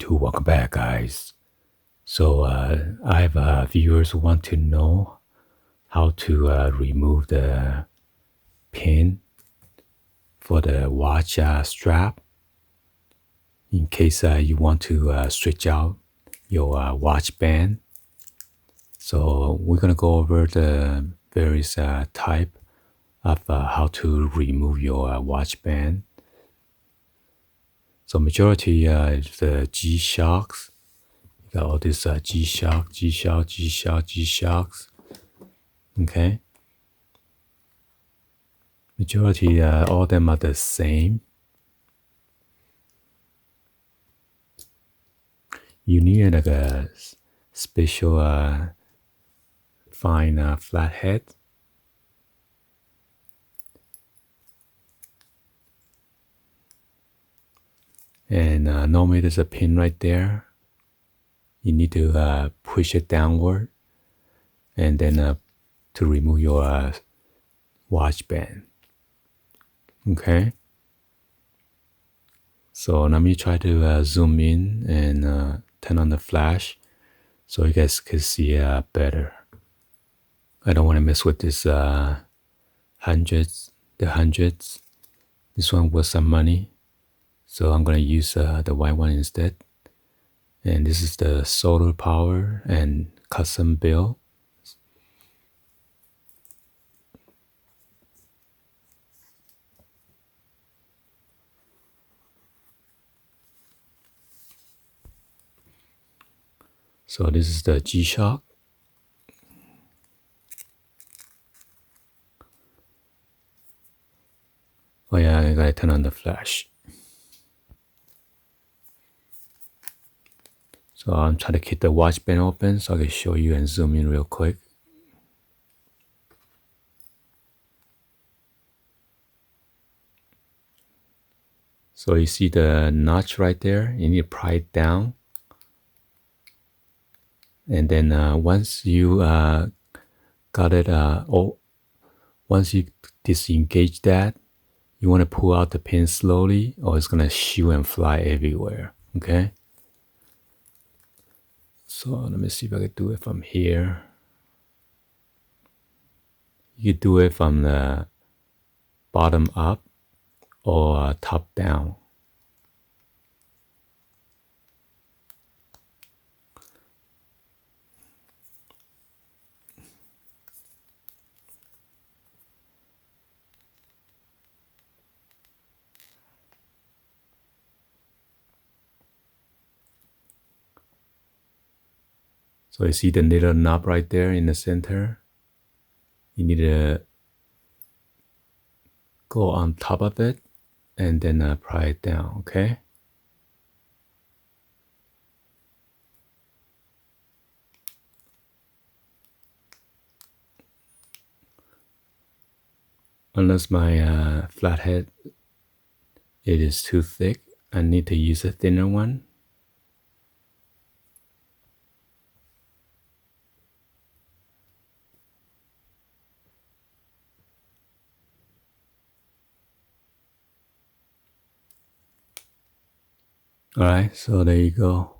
to welcome back, guys. So I have viewers who want to know how to remove the pin for the watch strap in case you want to switch out your watch band. So we're gonna go over the various type of how to remove your watch band. So majority is the G-Shocks. You got all this G-Shock, G-Shock, G-Shock, G-Shocks. Okay. Majority, all of them are the same. You need like a special fine flathead. And normally there's a pin right there. You need to push it downward and then to remove your watch band. Okay. So let me try to zoom in and turn on the flash so you guys can see better. I don't want to mess with this hundreds. This one was some money. So I'm going to use the white one instead. And this is the solar power and custom build. So this is the G-Shock. Oh yeah, I gotta turn on the flash. So I'm trying to keep the watch band open so I can show you and zoom in real quick. So you see the notch right there, you need to pry it down. And then once you got it, once you disengage that, you want to pull out the pin slowly or it's gonna shoot and fly everywhere, okay? So let me see if I can do it from here. You can do it from the bottom up or top down. So you see the little knob right there in the center. You need to go on top of it and then pry it down, okay? Unless my flathead, it is too thick, I need to use a thinner one. All right, so there you go.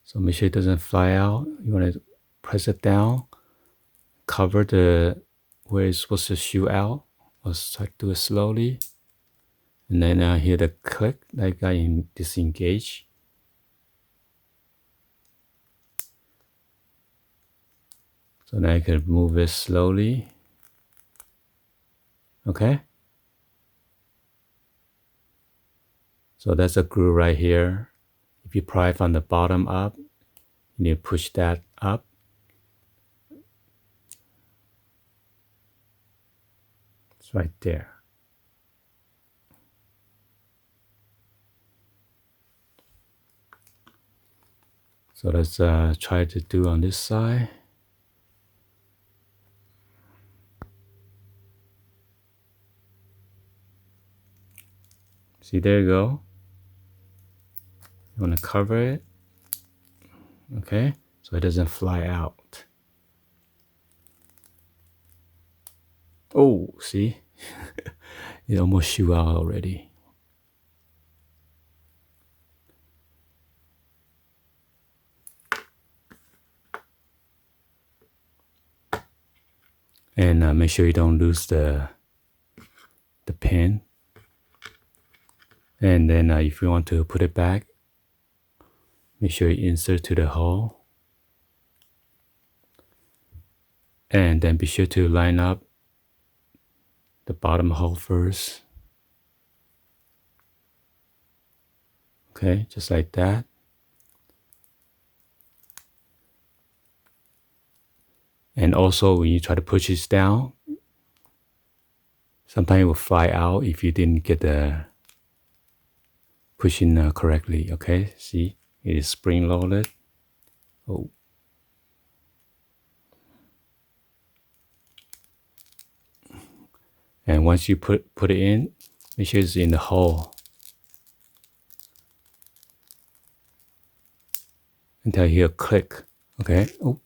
So make sure it doesn't fly out. You want to press it down, cover the where it's supposed to shoot out. Let's try to do it slowly. And then hear the click like I disengage. So now I can move it slowly. Okay. So that's a groove right here. If you pry from the bottom up, you need to push that up. It's right there. So let's try to do on this side. See, there you go. You want to cover it, okay, so it doesn't fly out. Oh, see, it almost shoot out already. And make sure you don't lose the pin. And then if you want to put it back, make sure you insert to the hole. And then be sure to line up the bottom hole first. Okay, just like that. And also when you try to push this down, sometimes it will fly out if you didn't get the pushing correctly. Okay, see, it is spring loaded. Oh. And once you put it in, make sure it's in the hole until you hear a click. Okay. Oh.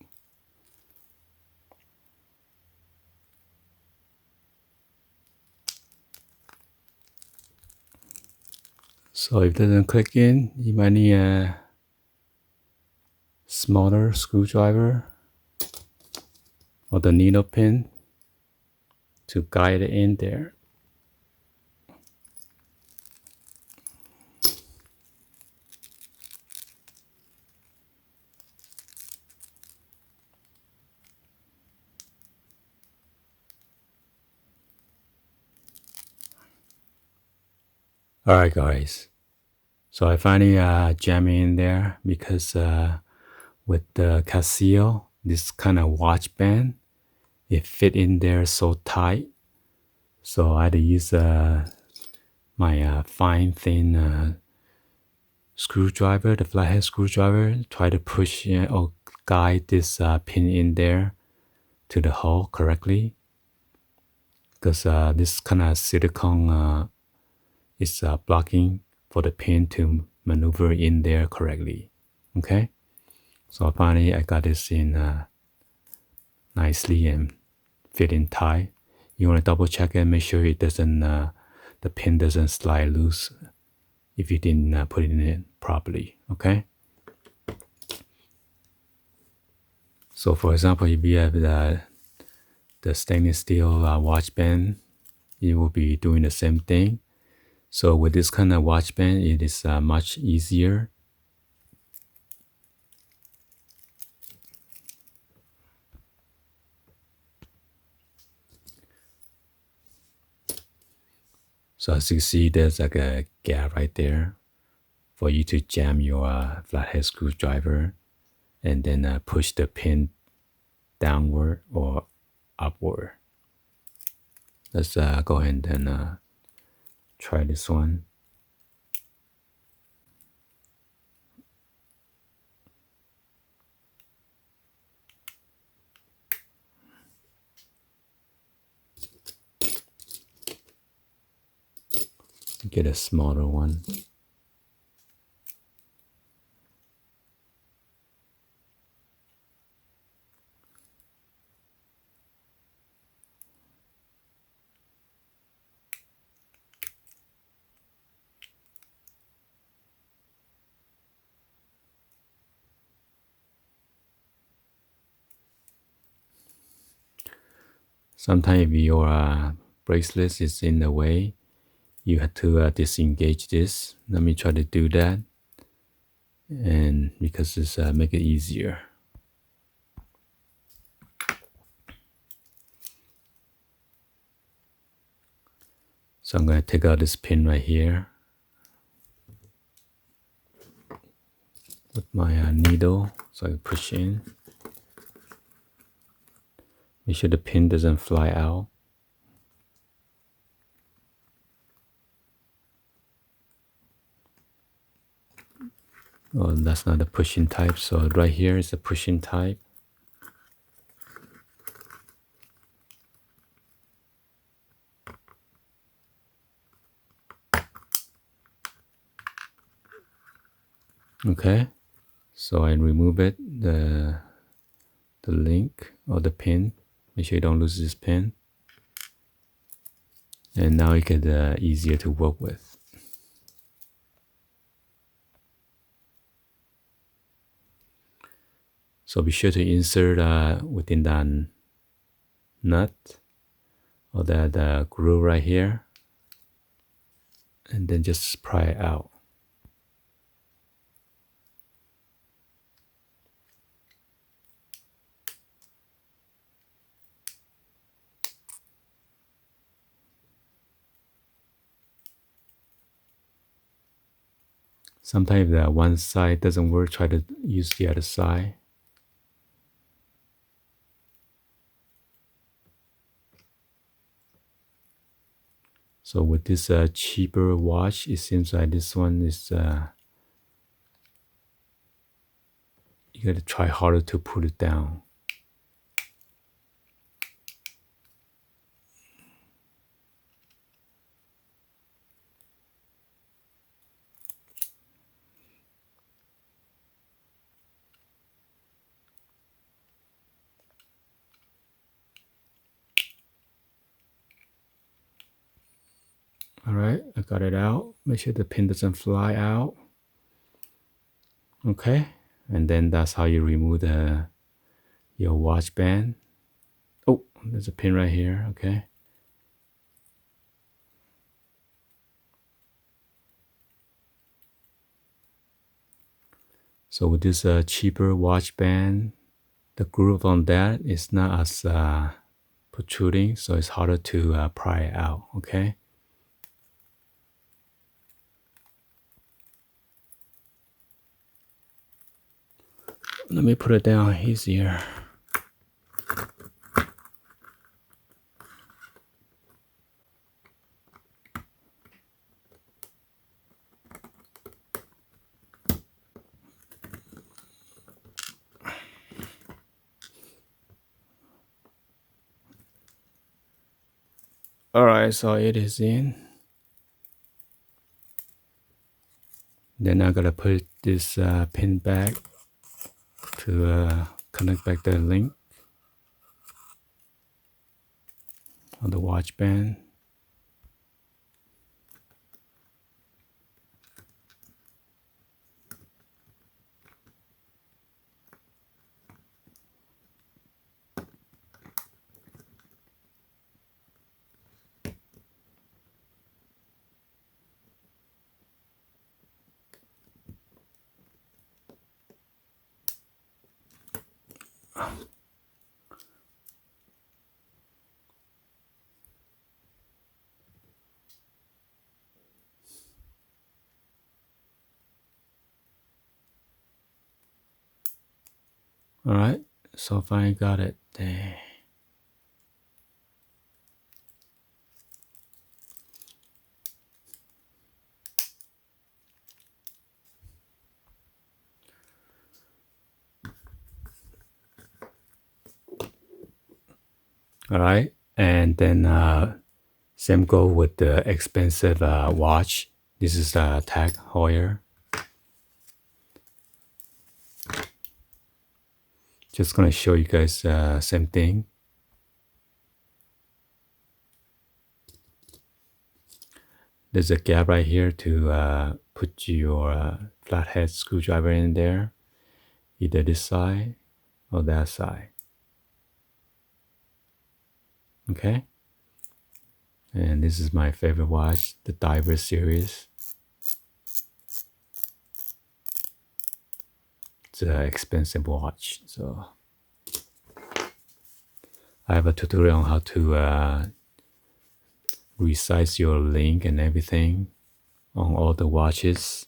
So if it doesn't click in, you might need a smaller screwdriver or the needle pin to guide it in there. Alright guys, so I finally jam in there because with the Casio, this kind of watch band, it fit in there so tight. So I had to use my fine thin screwdriver, the flathead screwdriver, try to push or guide this pin in there to the hole correctly. Because this kind of silicone is blocking for the pin to maneuver in there correctly. Okay, so finally I got this in nicely and fit in tight. You want to double check and make sure it doesn't, the pin doesn't slide loose if you didn't put it in properly. Okay. So for example, if you have the stainless steel watch band, it will be doing the same thing. So with this kind of watch band, it is much easier. So as you see, there's like a gap right there for you to jam your flathead screwdriver and then push the pin downward or upward. Let's go ahead and try this one. Get a smaller one. Sometimes if your bracelet is in the way, you have to disengage this. Let me try to do that, and because it's make it easier. So I'm going to take out this pin right here with my needle, so I push in. Make sure the pin doesn't fly out. Oh, that's not the pushing type, so right here is the pushing type. Okay, so I remove it, the link or the pin. Make sure you don't lose this pin. And now it gets easier to work with. So be sure to insert within that nut or that groove right here, and then just pry it out. Sometimes if one side doesn't work, try to use the other side. So with this cheaper watch, it seems like this one is, you gotta try harder to put it down. All right, I got it out. Make sure the pin doesn't fly out. Okay, and then that's how you remove your watch band. Oh, there's a pin right here. Okay. So with this cheaper watch band, the groove on that is not as protruding, so it's harder to pry it out. Okay. Let me put it down easier. All right, so it is in. Then I gotta put this pin back to connect back the link on the watch band. All right, so finally got it there. All right, and then same go with the expensive watch. This is a Tag Heuer. Just gonna show you guys same thing. There's a gap right here to put your flathead screwdriver in there, either this side or that side. Okay, and this is my favorite watch, the Diver series. It's an expensive watch, so I have a tutorial on how to resize your link and everything on all the watches.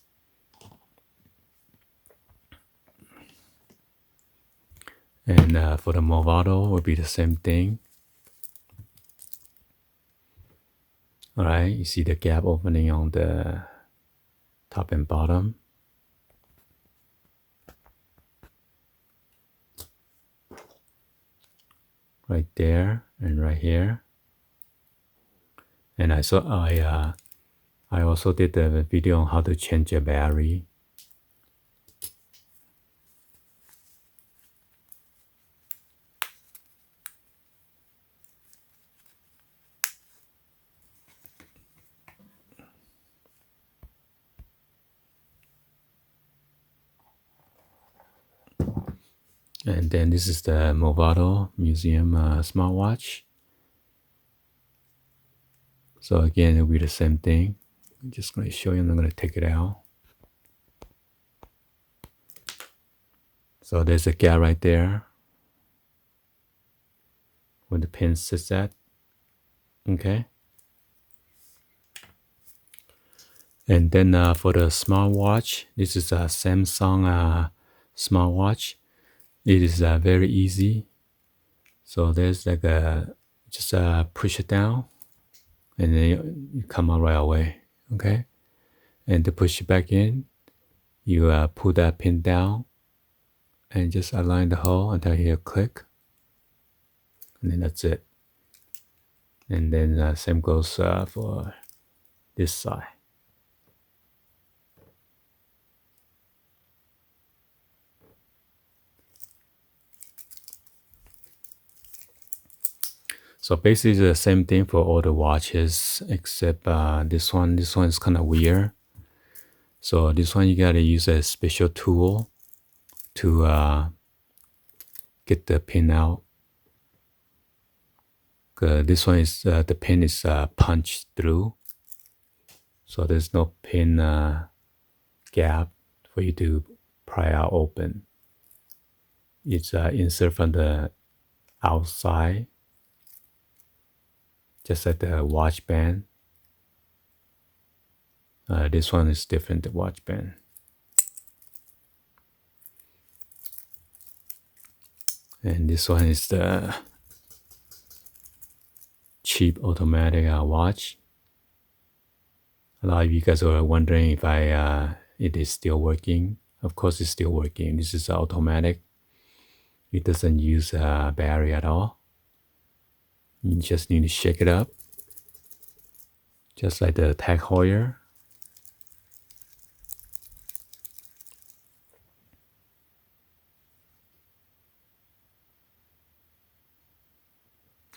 And for the Movado will be the same thing. All right, you see the gap opening on the top and bottom. Right there and right here. And I also did a video on how to change a battery. And then this is the Movado Museum smartwatch. So again, it'll be the same thing. I'm just going to show you. I'm going to take it out. So there's a gap right there where the pin sits at. Okay. And then for the smartwatch, this is a Samsung smartwatch. It is very easy. So there's like just push it down, and then you come out right away. Okay. And to push it back in, you pull that pin down and just align the hole until you hear click. And then that's it. And then same goes for this side. So basically the same thing for all the watches, except this one is kind of weird. So this one you gotta use a special tool to get the pin out. This one is the pin is punched through, so there's no pin gap for you to pry out open. It's insert from the outside, just like the watch band. This one is different, the watch band. And this one is the cheap automatic watch. A lot of you guys are wondering if it is still working. Of course, it's still working. This is automatic. It doesn't use a battery at all. You just need to shake it up, just like the Tag Heuer.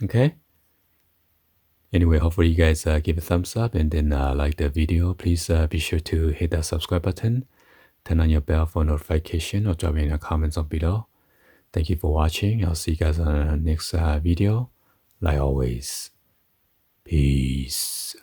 Okay. Anyway, hopefully you guys give a thumbs up and then like the video. Please be sure to hit that subscribe button, turn on your bell for notification, or drop in your comments on below. Thank you for watching. I'll see you guys on the next video. Like always, peace.